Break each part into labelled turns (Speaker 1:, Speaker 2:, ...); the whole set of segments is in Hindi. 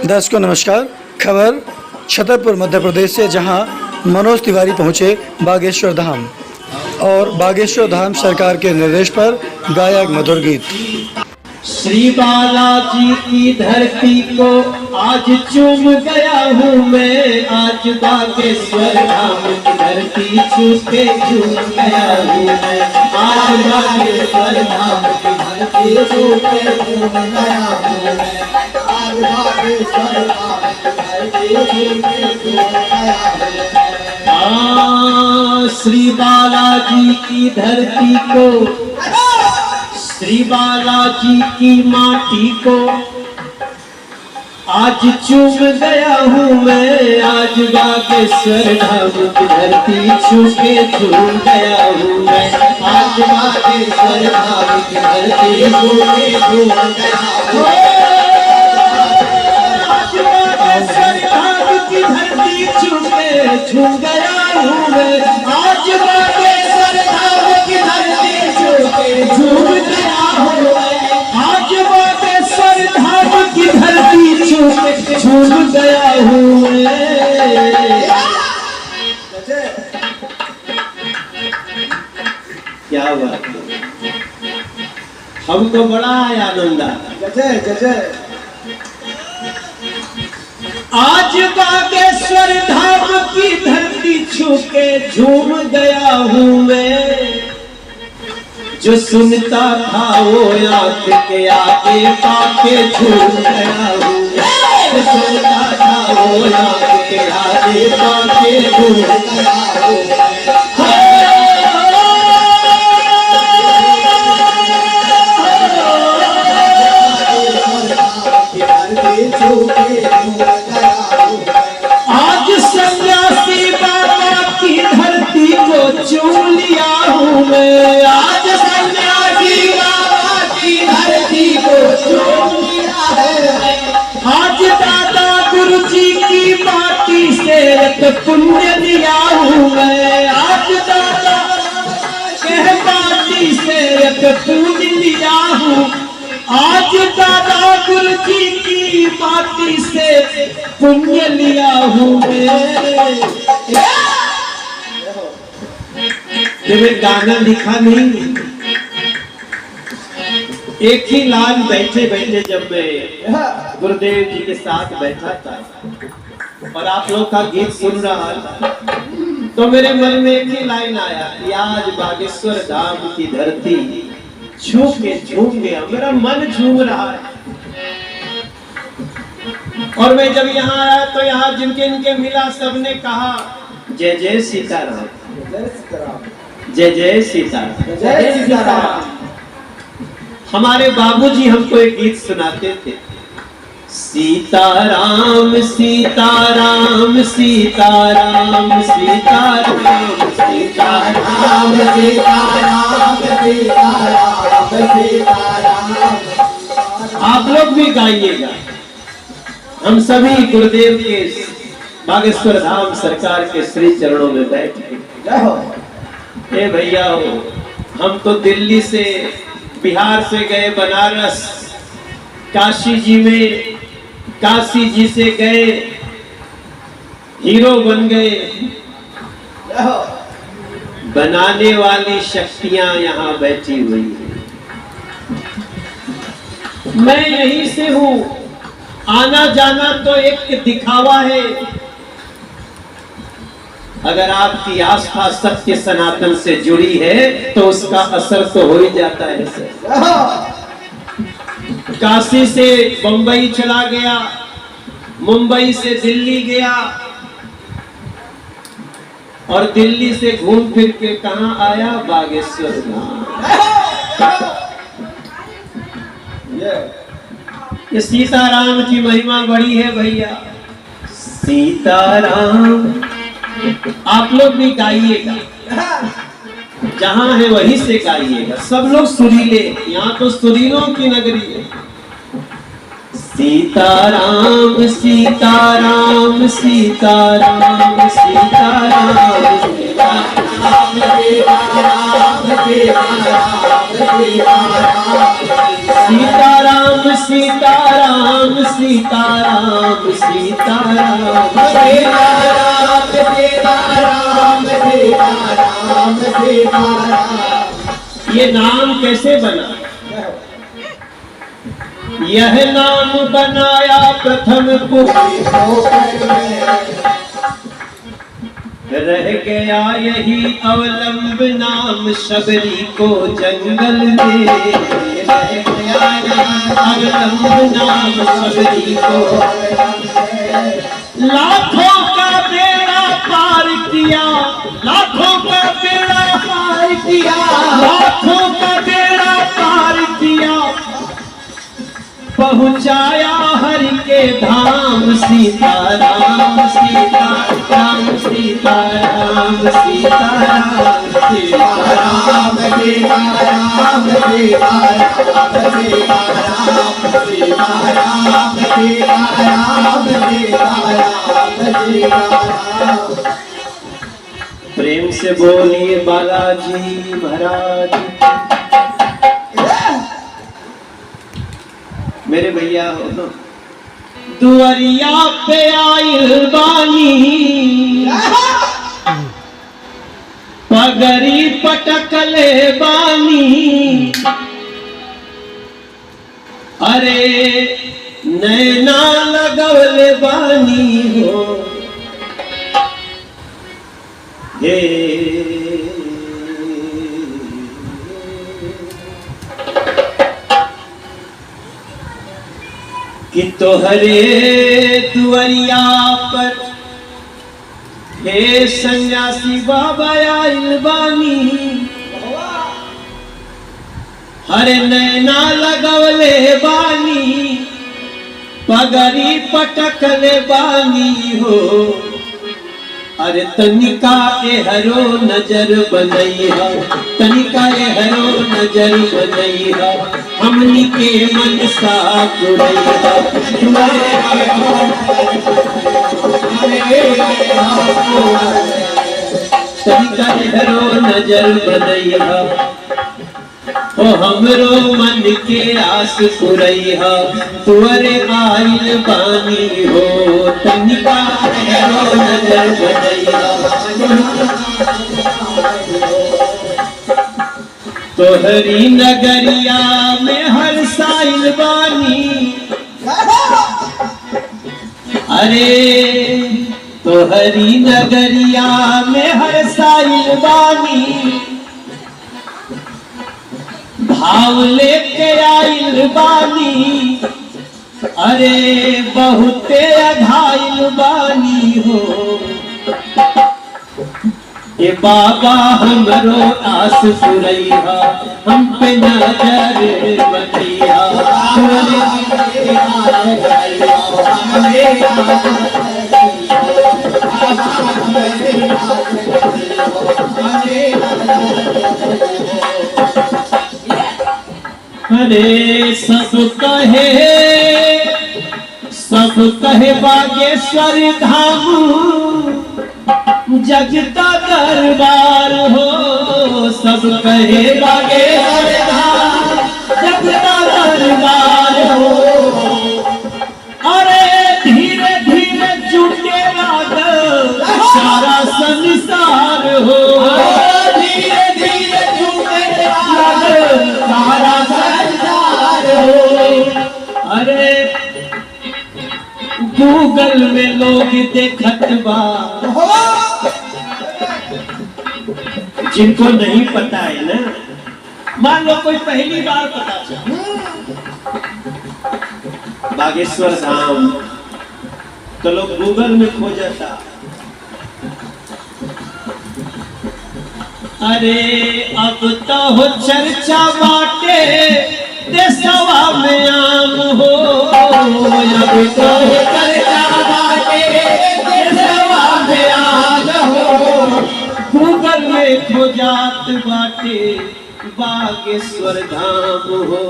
Speaker 1: दर्शकों नमस्कार। खबर छतरपुर मध्य प्रदेश से, जहां मनोज तिवारी पहुंचे बागेश्वर धाम और बागेश्वर धाम सरकार के निर्देश पर गाया एक मधुर गीत।
Speaker 2: श्री बालाजी की धरती को आज चूम गया हूँ मैं, आज बागेश्वर धाम की धरती छू के झूम गया हूँ मैं, आज बागेश्वर धाम की धरती छू के झूम गया हूँ मैं, आज बागेश्वर धाम की धरती छू के झूम गया हूँ मैं। श्री बालाजी की धरती को, श्री बालाजी की माटी को आज चूम गया हूँ मैं, आज बागेश्वर धाम की धरती छू के झूम गया हूँ मैं, आज बागेश्वर धाम की धरती छू के झूम गया हूँ मैं, आज बागेश्वर धाम की धरती छू के झूम गया हूँ मैं, आज बागेश्वर धाम की धरती छू के झूम गया हूँ मैं, आज बागेश्वर धाम की धरती छू के झूम गया हूँ मैं। क्या बात है, हमको बड़ा आनंद आया। आज बागेश्वर धाम की धरती छू के झूम गया हूँ मैं, जो सुनता था वो आँख के आगे पाके झूम गया हूँ मैं, जो सुनता था वो आँख के आगे पाके झूम गया हूँ मैं। आज सन्यासी बाबा की धरती को चूम लिया हूँ मैं, आज सन्यासी बाबा की धरती को चूम लिया है, आज दादा गुरु जी की माटी से एक पुण्य लिया हूँ मैं, आज दादा के माटी से एक पुण्य लिया हूँ, आज दादा गुरु जी की माटी से पुण्य लिया हूँ मैं। जब गाना लिखा नहीं, एक ही लाल बैठे बैठे जब मैं गुरुदेव जी के साथ बैठा था और आप लोग का गीत सुन रहा था, तो मेरे मन में एक ही लाइन आया कि आज बागेश्वर धाम की धरती छू के झूम गया, मेरा मन झूम रहा है। और मैं जब यहाँ आया तो यहाँ जिनके इनके मिला, सबने कहा जय जय सीताराम, जय जय सीताराम, जय सीताराम। हमारे बाबूजी हमको एक गीत सुनाते थे, सीताराम सीताराम सीताराम सीताराम सीताराम सीताराम सीताराम सीताराम। आप लोग भी गाइएगा, हम सभी गुरुदेव के बागेश्वर धाम सरकार के श्री चरणों में बैठे। ए भैया हो, हम तो दिल्ली से, बिहार से गए बनारस, काशी जी में, काशी जी से गए, हीरो बन गए। बनाने वाली शक्तियां यहाँ बैठी हुई है। मैं यहीं से हूँ, आना जाना तो एक दिखावा है। अगर आपकी आस्था सत्य सनातन से जुड़ी है तो उसका असर तो हो ही जाता है सर। काशी से बंबई चला गया, मुंबई से दिल्ली गया और दिल्ली से घूम फिर के कहां आया, बागेश्वर धाम। ये सीताराम की महिमा बड़ी है भैया। सीताराम आप लोग भी गाइएगा, जहां है वहीं से गाइएगा। सब लोग सुरीले, यहाँ तो सुरीलों की नगरी है। सीताराम सीताराम सीताराम सीताराम सीताराम सीताराम सीताराम सीताराम ये नाम कैसे बना? यह नाम बनाया प्रथम रह गया यही अवलंब नाम शबरी को जंगल में रह गया अवलंब नाम शबरी को लाखों का बेड़ा पार किया लाखों का बेड़ा पार किया लाखों का बेड़ा पार किया पहुंचाया हरि के धाम सीताराम सीताराम सीताराम सीताराम सीताराम सीताराम प्रेम से बोलिए बालाजी महाराज। मेरे भैया हो ना दुआरिया पे आइल बानी पगड़ी पटकले बानी अरे नैना लगवले बानी हो हे कि तोहरे दुआरिया पर हे सन्यासी बाबा आइल बानी हरे नैना लगवले बानी पगड़ी पटकले बानी हो अरे तनिका ए हरो नजर बनैया तनिका ए हरो नजर बनैया हमनी के मन सा पुरैया तनिका ए हरो नजर बनैया ओ हमरो मन के आस पुरैया तुअरे आइल बानी हो तनिका हेरो नजर बनैया तोहरी नगरिया में हर साइल बानी अरे तोहरी नगरिया में हर साइल बानी भाव लेके आइल बानी अरे बहुते अघाइल बानी हो ए बाबा हमरो आस पुरैया हम पे नजर बनैया अरे सब कहे बागेश्वर धाम जगता दरबार हो सब कहे बागेश्वर धाम जगता दरबार हो अरे धीरे धीरे जुटेगा सारा संसार हो धीरे धीरे जुटेगा सारा संसार हो अरे गूगल में लोग देखत बा जिनको नहीं पता है ना मान लो कोई पहली बार पता चला बागेश्वर धाम तो लोग गूगल में खोजता अरे अब तो हो चर्चा बाटे देशवा में आम हो अब तो हो चर्चा बाटे देशवा में आम हो गूगल में खोजात बाटे बागेश्वर धाम हो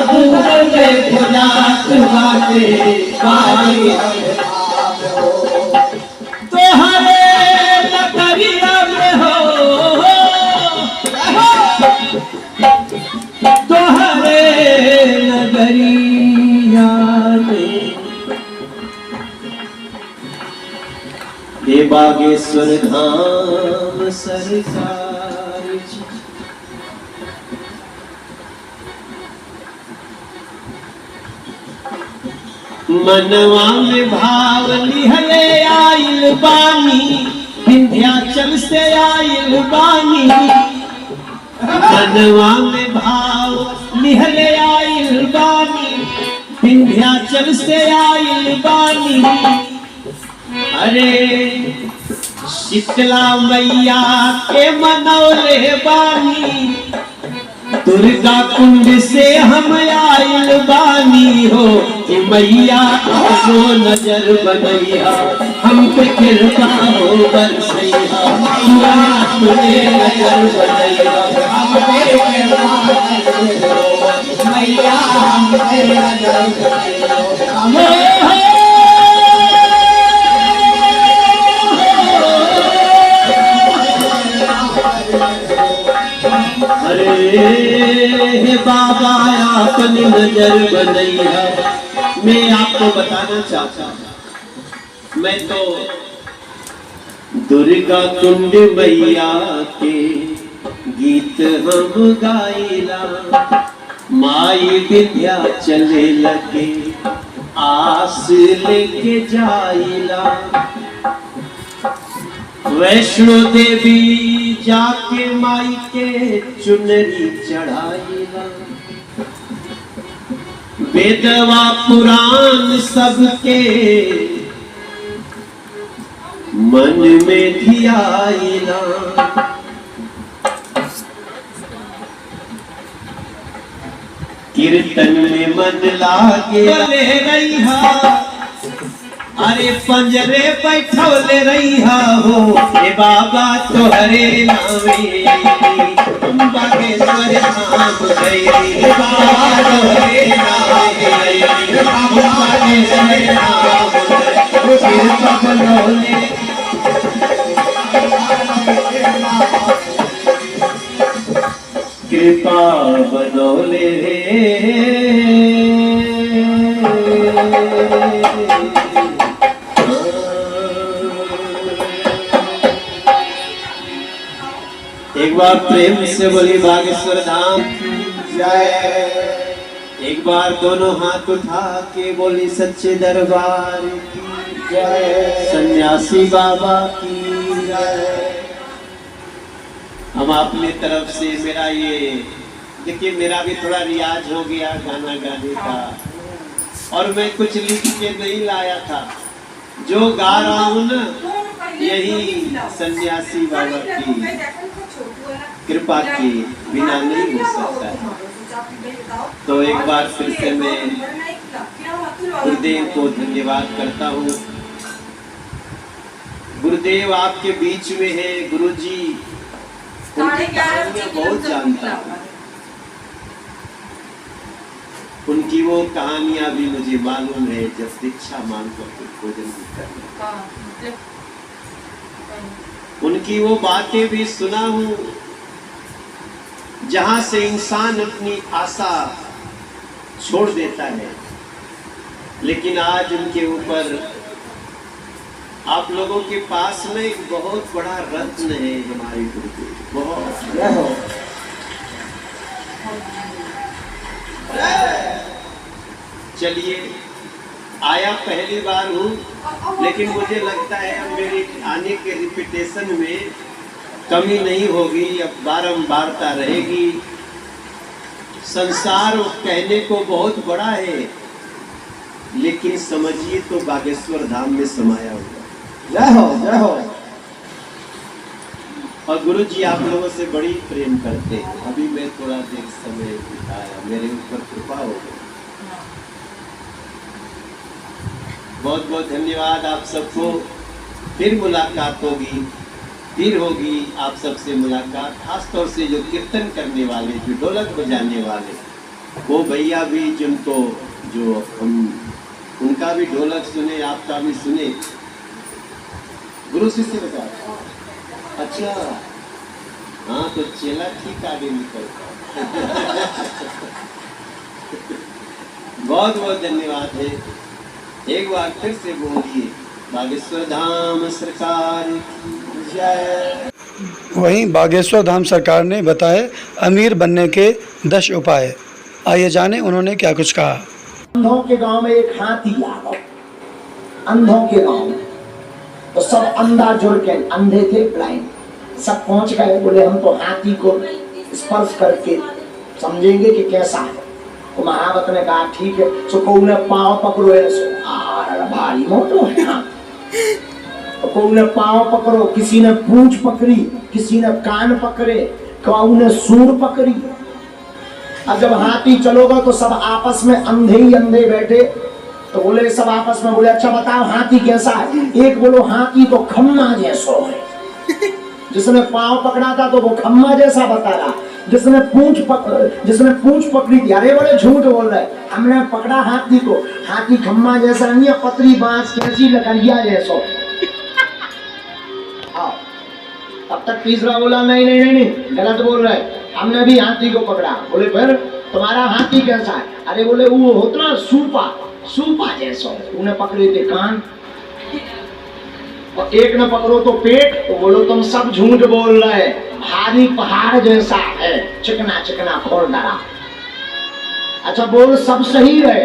Speaker 2: दूर में खुदात बाटे बागेश्वर धाम हो तोहरे नगरिया में हो तोहरे नगरिया में ये बागेश्वर धाम सरकार जी। मनवा में भाव लिहले आइल बानी विंध्याचल से आइल बानी मनवा में भाव लिहले आइल बानी विंध्याचल से आइल बानी अरे शीतला मैया के मनौले बानी दुर्गा कुंड से हम आइल बानी हो कि मैया अपनो नजर बनैया हम पे कृपा हो बरसैया अपने नजर बनैया हम पे कृपा हो मैया हम पे नजर बनैया अरे बाबा अपनी नजर बनैया। मैं आपको बताना चाहता हूँ मैं तो दुर्गा कुंड मैया के गीत हम गाइला माई विद्या चले लगे आस लेके जाइला वैष्णो देवी जाके माई के चुनरी चढ़ाइला वेदवा पुराण सबके मन में धियाइला कीर्तन में मन लागे ले रही अरे पंजरे बैठौले रहिया हो ए बाबा तोहरे नामे हम बागेश्वर धाम गए बाबा तोहरे नामे हम बागेश्वर धाम कृपा बनौले कृपा बनौले एक बार प्रेम से बोली बागेश्वर धाम की जय। एक बार दोनों हाथ उठा के बोली सच्चे दरबार की जय। सन्यासी बाबा की जय। हम अपने तरफ से मेरा ये देखिए मेरा भी थोड़ा रियाज हो गया गाना गाने का और मैं कुछ लिख के नहीं लाया था जो गा रहा हूँ ना यही सन्यासी बाबा की कृपा के बिना नहीं हो सकता है। तो एक बार फिर से मैं गुरुदेव को धन्यवाद करता हूँ। गुरुदेव आपके बीच में है गुरुजी बहुत जानता हूँ उनकी वो कहानियां भी मुझे मालूम है जब दीक्षा मांग कर भोजन भी करना उनकी वो बातें भी सुना हूँ जहां से इंसान अपनी आशा छोड़ देता है लेकिन आज उनके ऊपर आप लोगों के पास में एक बहुत बड़ा रत्न है हमारे गुरुदेव बहुत चलिए आया पहली बार हूँ लेकिन मुझे लगता है अब मेरे आने के रिपीटेशन में कमी नहीं होगी अब बारंबारता रहेगी। संसार कहने को बहुत बड़ा है लेकिन समझिए तो बागेश्वर धाम में समाया हुआ। जय हो जय हो। और गुरु जी आप लोगों से बड़ी प्रेम करते हैं। अभी मैं थोड़ा देर समय बिताया मेरे ऊपर कृपा हो गई। बहुत बहुत धन्यवाद आप सबको। फिर मुलाकात होगी
Speaker 3: फिर होगी आप सबसे मुलाकात। खास तौर से जो कीर्तन करने वाले, जो ढोलक बजाने वाले, वो भैया भी जिनको जो हम उनका भी ढोलक सुने, आपका भी सुने। गुरु शिष्य बता, अच्छा हाँ, तो चेला ठीक आगे निकलता। बहुत बहुत धन्यवाद है। एक बार फिर से बोलिए, बागेश्वर धाम सरकार की जय।
Speaker 1: वहीं बागेश्वर धाम सरकार ने बताए अमीर बनने के 10 उपाय। आइए जाने उन्होंने क्या कुछ कहा।
Speaker 2: अंधों के गांव में एक हाथी आ गया, अंधों के गांव में। तो सब अंधा जुड़ के, अंधे थे ब्लाइंड, सब पहुंच गए। बोले हम तो हाथी को स्पर्श करके समझेंगे कि कैसा है। तो महावत ने कहा ठीक है। सो को ने पांव पकड़ो, भारी मोटो है। हाँ, तो को ने पांव पकड़ो, किसी ने पूंछ पकड़ी, किसी ने कान पकड़े, कौ ने सूंड पकड़ी। अब जब हाथी चलोगा तो सब आपस में अंधे ही अंधे बैठे। तो बोले सब आपस में, बोले अच्छा बताओ हाथी कैसा है। एक बोलो हाथी तो खम्मा जैसो है। जिसने पांव पकड़ा था तो वो खम्मा जैसा बता रहा। जिसने पूंछ पकड़ी थी, अरे बोले झूठ बोल रहे, हमने पकड़ा हाथी को, हाथी खम्मा जैसा नहीं है, पतरी बांस कैसी लकड़िया जैसो। अब तक तीसरा बोला नहीं नहीं नहीं नहीं, गलत बोल रहे, हमने भी हाथी को पकड़ा। बोले फिर तुम्हारा हाथी कैसा है। अरे बोले वो होता ना सूपा जैसा। उन्हें पकड़े थे कान, और एक ने पकड़ो तो पेट। तो बोलो तुम सब झूठ बोल रहे, भारी पहाड़ जैसा है, चिकना चिकना खोल डरा। अच्छा बोल सब सही रहे,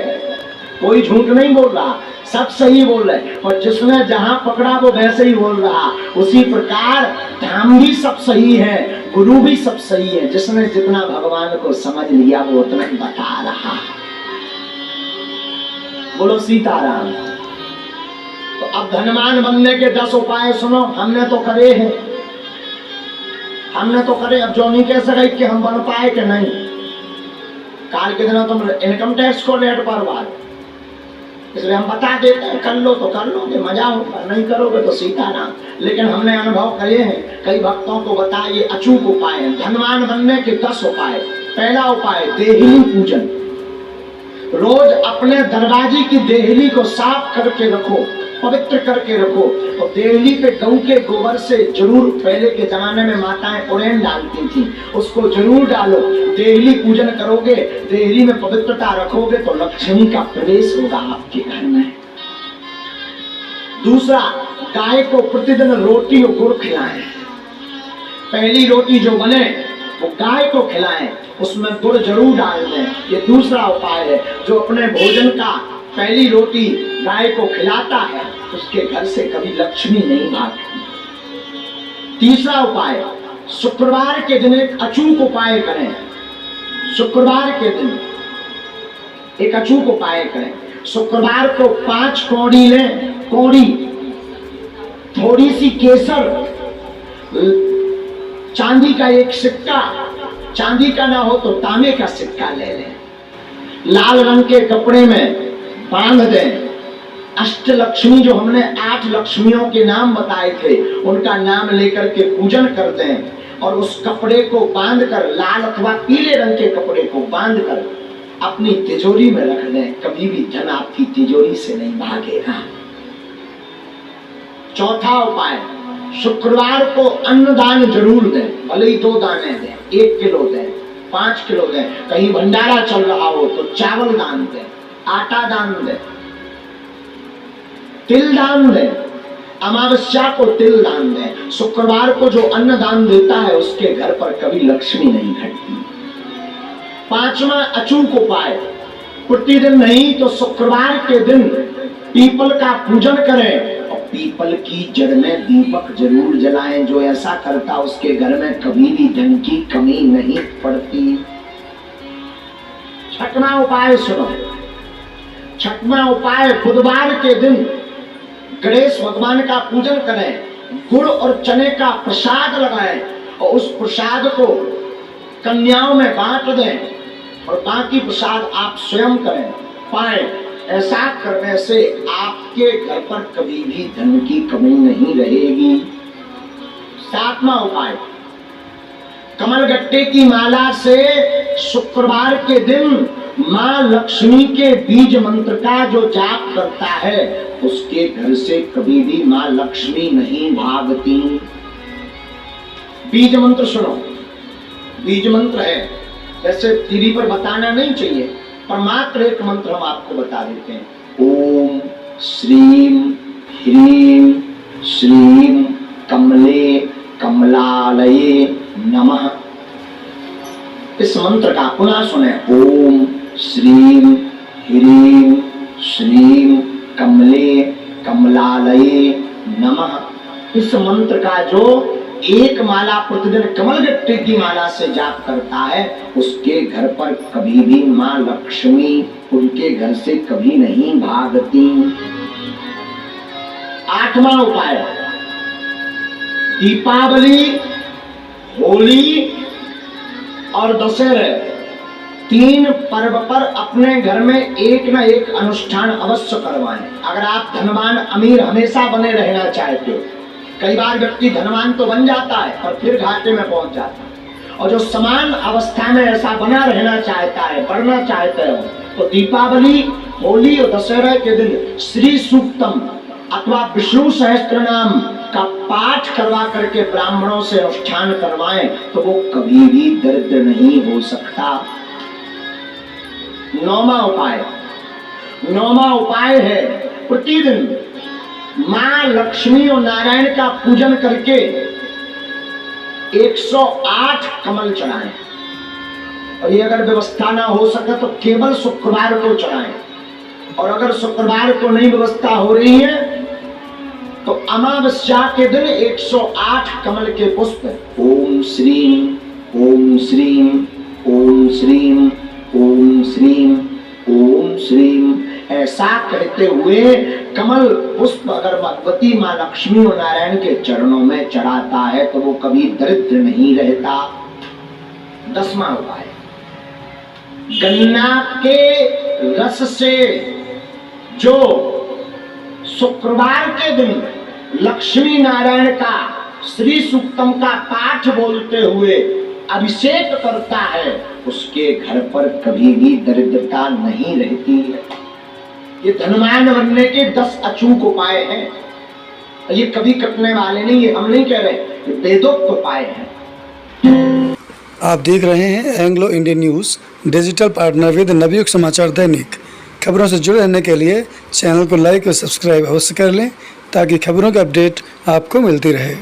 Speaker 2: कोई झूठ नहीं बोल रहा, सब सही बोल रहे। और जिसने जहां पकड़ा वो वैसे ही बोल रहा। उसी प्रकार धाम भी सब सही है, गुरु भी सब सही है। जिसने जितना भगवान को समझ लिया वो उतना ही बता रहा। बोलो सीताराम। तो अब धनवान बनने के 10 उपाय सुनो। हमने तो करे हैं, हमने तो करे। अब जो नहीं कह सके कि हम बन पाए कि नहीं। काल के दिनों तुम इनकम टैक्स को लेट पर, इसलिए हम बता देते हैं कर लो तो कर लोगे, मजा होगा, नहीं करोगे तो सीताराम। लेकिन हमने अनुभव करे हैं, कई भक्तों को बताइए अचूक उपाय है धनवान बनने के 10 उपाय। पहला उपाय देहली पूजन। रोज अपने दरवाजे की देहली को साफ करके रखो, पवित्र करके रखो। और देहली पे गऊ के गोबर से जरूर, पहले के जमाने में माताएं उड़ेन डालती थी, उसको जरूर डालो। देहली पूजन करोगे, देहली में पवित्रता रखोगे तो लक्ष्मी का प्रवेश होगा आपके घर में। दूसरा, गाय को प्रतिदिन रोटी और गुड़ खिलाएं। पहली रोटी जो बने वो गाय को खिलाएं, उसमें गुड़ जरूर डाल दें। ये दूसरा उपाय है। जो अपने भोजन का पहली रोटी गाय को खिलाता है उसके घर से कभी लक्ष्मी नहीं भागती। तीसरा उपाय, शुक्रवार के दिन एक अचूक उपाय करें। शुक्रवार के दिन एक अचूक उपाय करें। शुक्रवार को 5 कौड़ी लें, कौड़ी, थोड़ी सी केसर, चांदी का एक सिक्का, चांदी का ना हो तो तांबे का सिक्का ले लें, लाल रंग के कपड़े में बांध दें। अष्टलक्ष्मी, जो हमने 8 लक्ष्मियों के नाम बताए थे, उनका नाम लेकर के पूजन कर दें। और उस कपड़े को बांधकर, लाल अथवा पीले रंग के कपड़े को बांधकर अपनी तिजोरी में रख दें। कभी भी धन आपकी तिजोरी से नहीं भागेगा। चौथा उपाय, शुक्रवार को अन्नदान जरूर दें। भले ही 2 दाने दें, 1 किलो दें, 5 किलो दें। कहीं भंडारा चल रहा हो तो चावल दान दें, आटा दान दें, तिल दान दें। अमावस्या को तिल दान दें। शुक्रवार को जो अन्न दान देता है उसके घर पर कभी लक्ष्मी नहीं घटती। 5वां अचूक उपाय, प्रतिदिन नहीं तो शुक्रवार के दिन पीपल का पूजन करें और पीपल की जड़ में दीपक जरूर जलाएं। जो ऐसा करता उसके घर में कभी भी धन की कमी नहीं पड़ती। 6वां उपाय सुनो। 6वां उपाय, बुधवार के दिन गणेश भगवान का पूजन करें, गुड़ और चने का प्रसाद लगाएं और उस प्रसाद को कन्याओं में बांट दें और बाकी प्रसाद आप स्वयं करें पाएं। ऐसा करने से आपके घर पर कभी भी धन की कमी नहीं रहेगी।
Speaker 4: सातवां उपाय, कमलगट्टे की माला से शुक्रवार के दिन मां लक्ष्मी के बीज मंत्र का जो जाप करता है उसके घर से कभी भी मां लक्ष्मी नहीं भागती। बीज मंत्र सुनो, बीज मंत्र है, वैसे टीवी पर बताना नहीं चाहिए, पर मात्र एक मंत्र हम आपको बता देते हैं। ओम श्रीम ह्रीम श्रीम कमले कमलालये नमः। इस मंत्र का पुनः सुने। ओम श्रीम ह्रीम श्रीम कमले कमलालये नमः। इस मंत्र का जो एक माला प्रतिदिन कमलगट्टे की माला से जाप करता है उसके घर पर कभी भी मां लक्ष्मी उनके घर से कभी नहीं भागती। आठवां उपाय, दीपावली, होली और दशहरे तीन पर्व पर अपने घर में एक न एक अनुष्ठान अवश्य करवाएं। अगर आप धनवान अमीर हमेशा बने रहना चाहते हो, कई बार व्यक्ति धनवान तो बन जाता है पर फिर घाटे में पहुंच जाता है, और जो समान अवस्था में ऐसा बना रहना चाहता है, बढ़ना चाहते हो, तो दीपावली, होली और दशहरा के दिन श्री सूक्तम अथवा विष्णु सहस्त्र नाम का पाठ करवा करके ब्राह्मणों से अनुष्ठान करवाएं तो वो कभी भी दरिद्र नहीं हो सकता। नौवां उपाय है प्रतिदिन मां लक्ष्मी और नारायण का पूजन करके 108 कमल चढ़ाएं, और ये अगर व्यवस्था ना हो सके तो केवल शुक्रवार को चढ़ाएं, और अगर शुक्रवार को नहीं व्यवस्था हो रही है तो अमावस्या के दिन 108 कमल के पुष्प ओम श्रीम ओम श्रीम ओम श्रीम ओम श्रीम ओम श्रीम ऐसा कहते हुए कमल पुष्प अगर भगवती मां लक्ष्मी और नारायण के चरणों में चढ़ाता है तो वो कभी दरिद्र नहीं रहता। 10वां उपाय, गन्ना के रस से जो शुक्रवार के दिन लक्ष्मी नारायण का श्री सूक्तम का पाठ बोलते हुए अभिषेक करता है उसके घर पर कभी भी दरिद्रता नहीं रहती है। ये धनवान बनने के 10 अचूक उपाय हैं, ये कभी कटने वाले नहीं, ये हम नहीं कह रहे, ये वेदोक्त उपाय हैं।
Speaker 1: आप देख रहे हैं Anglo Indian news, digital partner with Navyug Samachar Dainik. खबरों से जुड़े रहने के लिए चैनल को लाइक और सब्सक्राइब अवश्य कर लें ताकि खबरों की अपडेट आपको मिलती रहे।